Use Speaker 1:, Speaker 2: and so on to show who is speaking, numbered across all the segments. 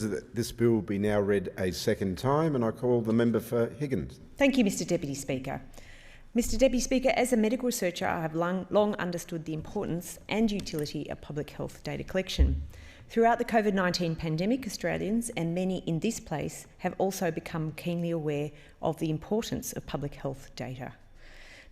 Speaker 1: That this bill be now read a second time, and I call the member for Higgins.
Speaker 2: Thank you, Mr Deputy Speaker. Mr Deputy Speaker, as a medical researcher, I have long understood the importance and utility of public health data collection. Throughout the COVID-19 pandemic, Australians and many in this place have also become keenly aware of the importance of public health data.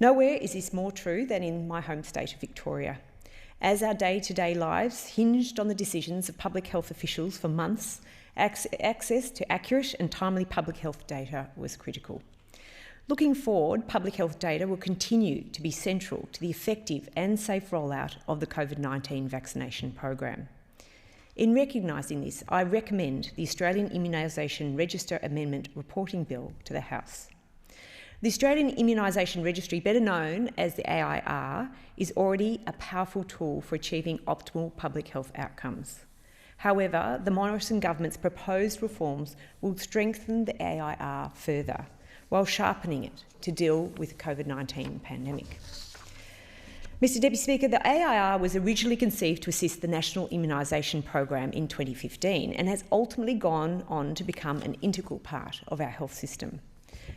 Speaker 2: Nowhere is this more true than in my home state of Victoria. As our day-to-day lives hinged on the decisions of public health officials for months, access to accurate and timely public health data was critical. Looking forward, public health data will continue to be central to the effective and safe rollout of the COVID-19 vaccination program. In recognising this, I recommend the Australian Immunisation Register Amendment Reporting Bill to the House. The Australian Immunisation Registry, better known as the AIR, is already a powerful tool for achieving optimal public health outcomes. However, the Morrison government's proposed reforms will strengthen the AIR further, while sharpening it to deal with the COVID-19 pandemic. Mr Deputy Speaker, the AIR was originally conceived to assist the National Immunisation Program in 2015 and has ultimately gone on to become an integral part of our health system.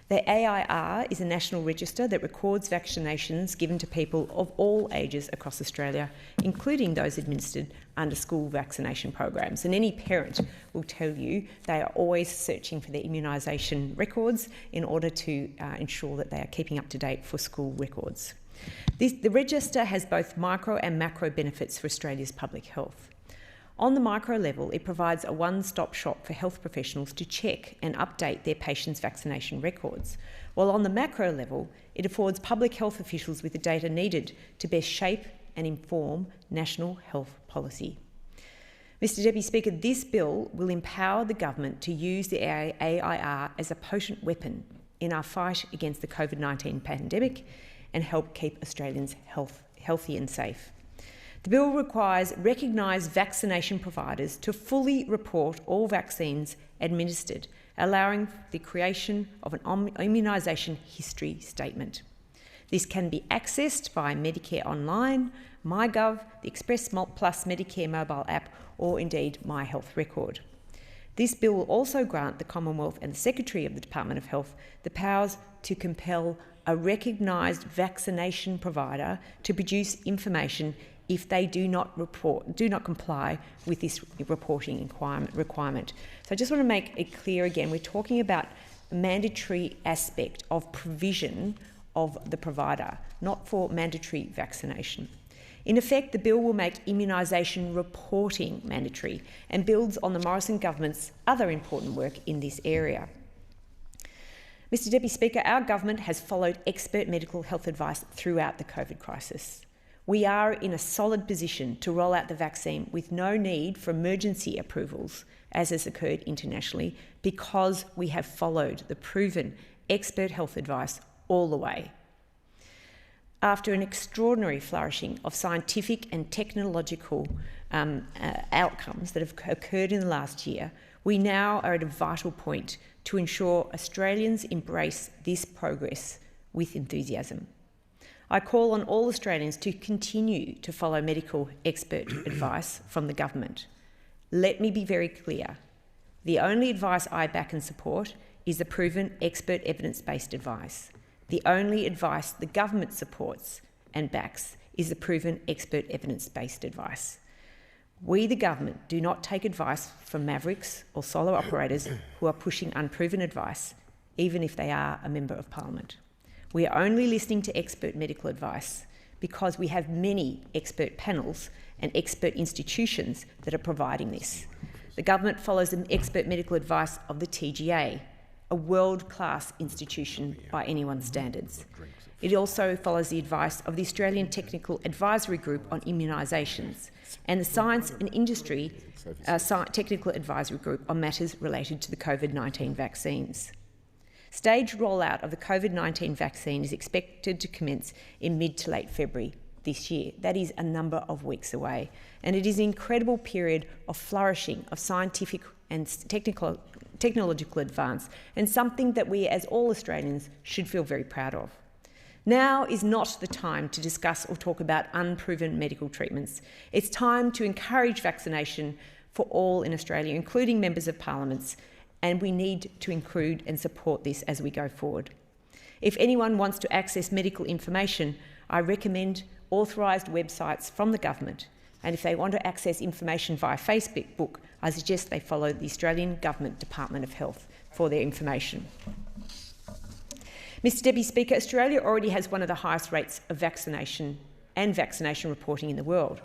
Speaker 2: The AIR is a national register that records vaccinations given to people of all ages across Australia, including those administered under school vaccination programs. And any parent will tell you they are always searching for their immunisation records in order to ensure that they are keeping up to date for school records. The register has both micro and macro benefits for Australia's public health. On the micro level, it provides a one-stop shop for health professionals to check and update their patients' vaccination records, while on the macro level, it affords public health officials with the data needed to best shape and inform national health policy. Mr Deputy Speaker, this bill will empower the government to use the AIR as a potent weapon in our fight against the COVID-19 pandemic and help keep Australians healthy and safe. The bill requires recognised vaccination providers to fully report all vaccines administered, allowing the creation of an immunisation history statement. This can be accessed via Medicare Online, MyGov, the Express Plus Medicare mobile app, or indeed My Health Record. This bill will also grant the Commonwealth and the Secretary of the Department of Health the powers to compel a recognised vaccination provider to produce information if they do not comply with this reporting requirement. So I just want to make it clear again, we're talking about a mandatory aspect of provision of the provider, not for mandatory vaccination. In effect, the bill will make immunisation reporting mandatory and builds on the Morrison government's other important work in this area. Mr Deputy Speaker, our government has followed expert medical health advice throughout the COVID crisis. We are in a solid position to roll out the vaccine with no need for emergency approvals, as has occurred internationally, because we have followed the proven expert health advice all the way. After an extraordinary flourishing of scientific and technological outcomes that have occurred in the last year, we now are at a vital point to ensure Australians embrace this progress with enthusiasm. I call on all Australians to continue to follow medical expert advice from the government. Let me be very clear. The only advice I back and support is the proven expert evidence-based advice. The only advice the government supports and backs is the proven expert evidence-based advice. We, the government, do not take advice from mavericks or solo operators who are pushing unproven advice, even if they are a Member of Parliament. We are only listening to expert medical advice because we have many expert panels and expert institutions that are providing this. The government follows the expert medical advice of the TGA, a world-class institution by anyone's standards. It also follows the advice of the Australian Technical Advisory Group on Immunisations and the Science and Industry Technical Advisory Group on matters related to the COVID-19 vaccines. Staged rollout of the COVID-19 vaccine is expected to commence in mid to late February this year. That is a number of weeks away. And it is an incredible period of flourishing of scientific and technological advance, and something that we as all Australians should feel very proud of. Now is not the time to discuss or talk about unproven medical treatments. It's time to encourage vaccination for all in Australia, including members of parliaments, and we need to include and support this as we go forward. If anyone wants to access medical information, I recommend authorised websites from the government, and if they want to access information via Facebook, I suggest they follow the Australian Government Department of Health for their information. Mr Deputy Speaker, Australia already has one of the highest rates of vaccination and vaccination reporting in the world.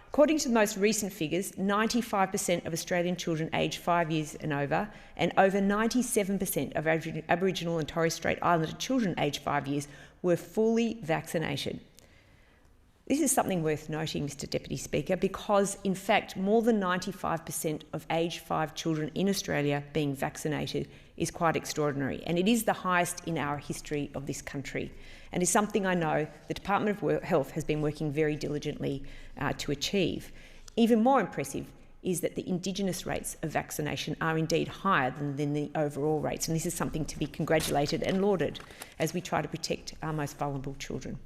Speaker 2: According to the most recent figures, 95% of Australian children aged 5 years and over 97% of Aboriginal and Torres Strait Islander children aged 5 years were fully vaccinated. This is something worth noting, Mr Deputy Speaker, because in fact more than 95% of aged 5 children in Australia being vaccinated is quite extraordinary, and it is the highest in our history of this country, and is something I know the Department of Health has been working very diligently to achieve. Even more impressive is that the Indigenous rates of vaccination are indeed higher than the overall rates, and this is something to be congratulated and lauded as we try to protect our most vulnerable children.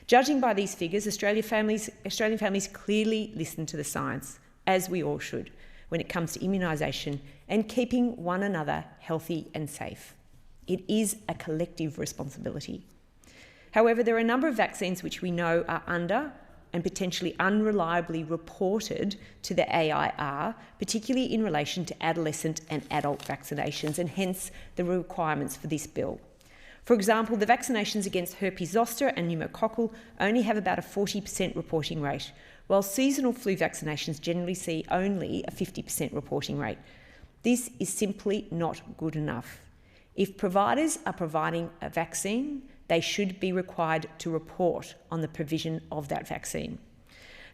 Speaker 2: Judging by these figures, Australian families clearly listen to the science, as we all should, when it comes to immunisation and keeping one another healthy and safe. It is a collective responsibility. However, there are a number of vaccines which we know are under and potentially unreliably reported to the AIR, particularly in relation to adolescent and adult vaccinations, and hence the requirements for this bill. For example, the vaccinations against herpes zoster and pneumococcal only have about a 40% reporting rate, while seasonal flu vaccinations generally see only a 50% reporting rate. This is simply not good enough. If providers are providing a vaccine, they should be required to report on the provision of that vaccine.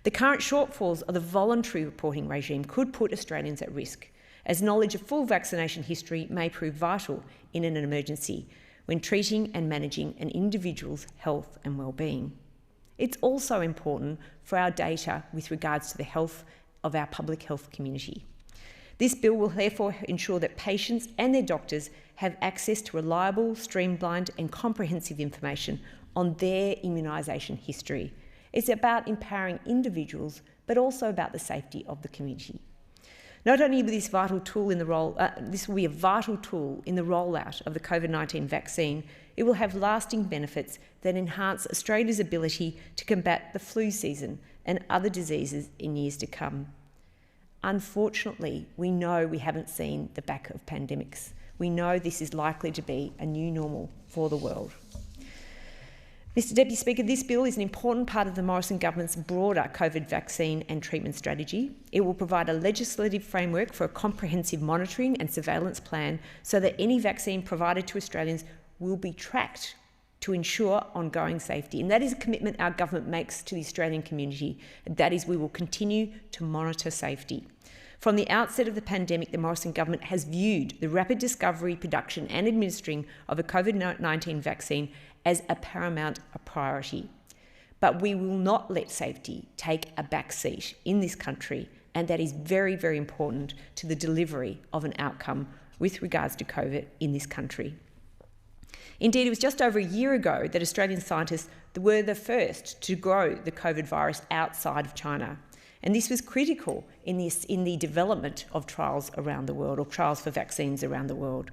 Speaker 2: The current shortfalls of the voluntary reporting regime could put Australians at risk, as knowledge of full vaccination history may prove vital in an emergency when treating and managing an individual's health and well-being. It's also important for our data with regards to the health of our public health community. This bill will therefore ensure that patients and their doctors have access to reliable, streamlined and comprehensive information on their immunisation history. It's about empowering individuals, but also about the safety of the community. Not only will this will be a vital tool in the rollout of the COVID-19 vaccine, it will have lasting benefits that enhance Australia's ability to combat the flu season and other diseases in years to come. Unfortunately, we know we haven't seen the back of pandemics. We know this is likely to be a new normal for the world. Mr Deputy Speaker, this bill is an important part of the Morrison government's broader COVID vaccine and treatment strategy. It will provide a legislative framework for a comprehensive monitoring and surveillance plan so that any vaccine provided to Australians will be tracked to ensure ongoing safety. And that is a commitment our government makes to the Australian community. That is, we will continue to monitor safety. From the outset of the pandemic, the Morrison government has viewed the rapid discovery, production and administering of a COVID-19 vaccine as a paramount priority. But we will not let safety take a back seat in this country, and that is very, very important to the delivery of an outcome with regards to COVID in this country. Indeed, it was just over a year ago that Australian scientists were the first to grow the COVID virus outside of China. And this was critical in the development of trials around the world, or trials for vaccines around the world.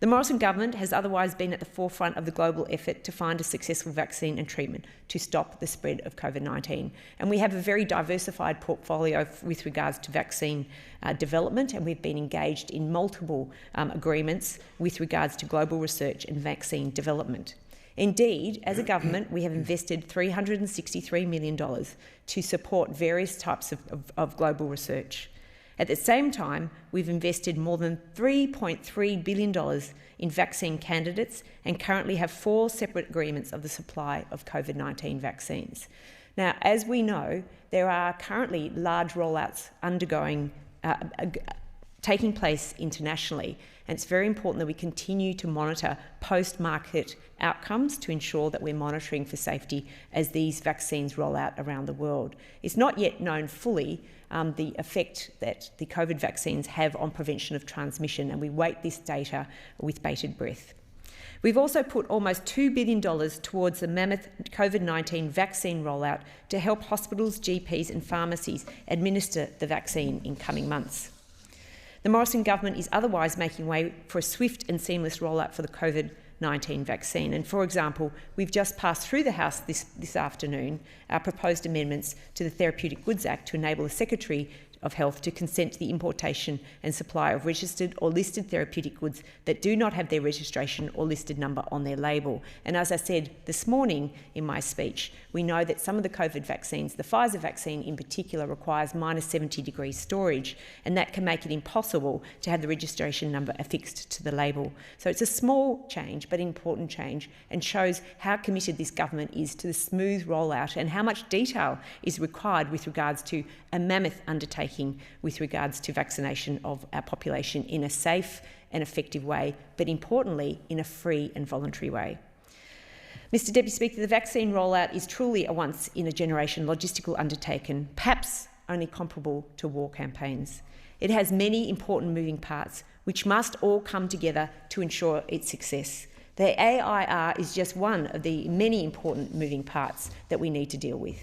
Speaker 2: The Morrison government has otherwise been at the forefront of the global effort to find a successful vaccine and treatment to stop the spread of COVID-19. And we have a very diversified portfolio with regards to vaccine development, and we've been engaged in multiple agreements with regards to global research and vaccine development. Indeed, as a government, we have invested $363 million to support various types of global research. At the same time, we've invested more than $3.3 billion in vaccine candidates and currently have 4 separate agreements of the supply of COVID-19 vaccines. Now, as we know, there are currently large rollouts taking place internationally, and it's very important that we continue to monitor post-market outcomes to ensure that we're monitoring for safety as these vaccines roll out around the world. It's not yet known fully the effect that the COVID vaccines have on prevention of transmission, and we wait this data with bated breath. We've also put almost $2 billion towards the mammoth COVID-19 vaccine rollout to help hospitals, GPs and pharmacies administer the vaccine in coming months. The Morrison government is otherwise making way for a swift and seamless rollout for the COVID-19 vaccine. And for example, we've just passed through the House this afternoon our proposed amendments to the Therapeutic Goods Act to enable the Secretary of Health to consent to the importation and supply of registered or listed therapeutic goods that do not have their registration or listed number on their label. And as I said this morning in my speech, we know that some of the COVID vaccines, the Pfizer vaccine in particular, requires minus 70 degrees storage, and that can make it impossible to have the registration number affixed to the label. So it's a small change, but important change, and shows how committed this government is to the smooth rollout and how much detail is required with regards to a mammoth undertaking with regards to vaccination of our population in a safe and effective way, but importantly, in a free and voluntary way. Mr Deputy Speaker, the vaccine rollout is truly a once-in-a-generation logistical undertaking, perhaps only comparable to war campaigns. It has many important moving parts which must all come together to ensure its success. The AIR is just one of the many important moving parts that we need to deal with.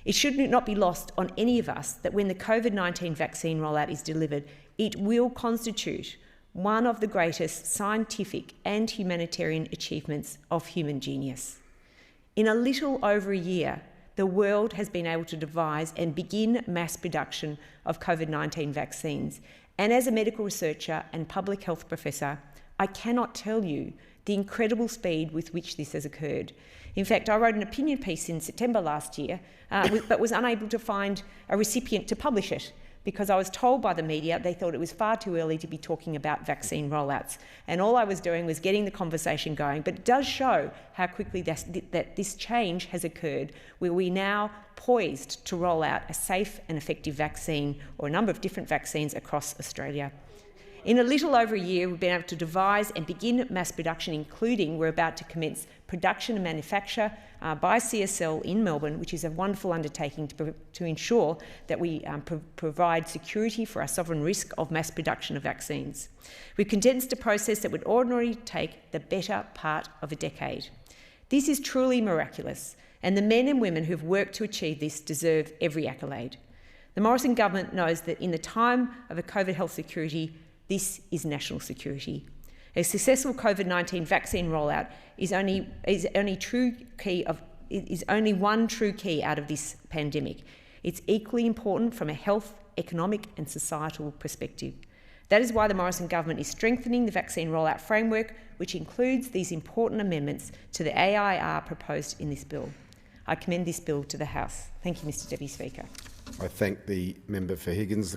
Speaker 2: It should not be lost on any of us that when the COVID-19 vaccine rollout is delivered, it will constitute one of the greatest scientific and humanitarian achievements of human genius. In a little over a year, the world has been able to devise and begin mass production of COVID-19 vaccines. And as a medical researcher and public health professor, I cannot tell you the incredible speed with which this has occurred. In fact, I wrote an opinion piece in September last year, but was unable to find a recipient to publish it because I was told by the media they thought it was far too early to be talking about vaccine rollouts. And all I was doing was getting the conversation going. But it does show how quickly that this change has occurred, where we're now poised to roll out a safe and effective vaccine, or a number of different vaccines across Australia. In a little over a year, we've been able to devise and begin mass production, including we're about to commence production and manufacture by CSL in Melbourne, which is a wonderful undertaking to ensure that we provide security for our sovereign risk of mass production of vaccines. We've condensed a process that would ordinarily take the better part of a decade. This is truly miraculous, and the men and women who've worked to achieve this deserve every accolade. The Morrison government knows that in the time of a COVID health security, this is national security. A successful COVID-19 vaccine rollout is only one true key out of this pandemic. It's equally important from a health, economic and societal perspective. That is why the Morrison government is strengthening the vaccine rollout framework, which includes these important amendments to the AIR proposed in this bill. I commend this bill to the House. Thank you, Mr Deputy Speaker.
Speaker 1: I thank the member for Higgins.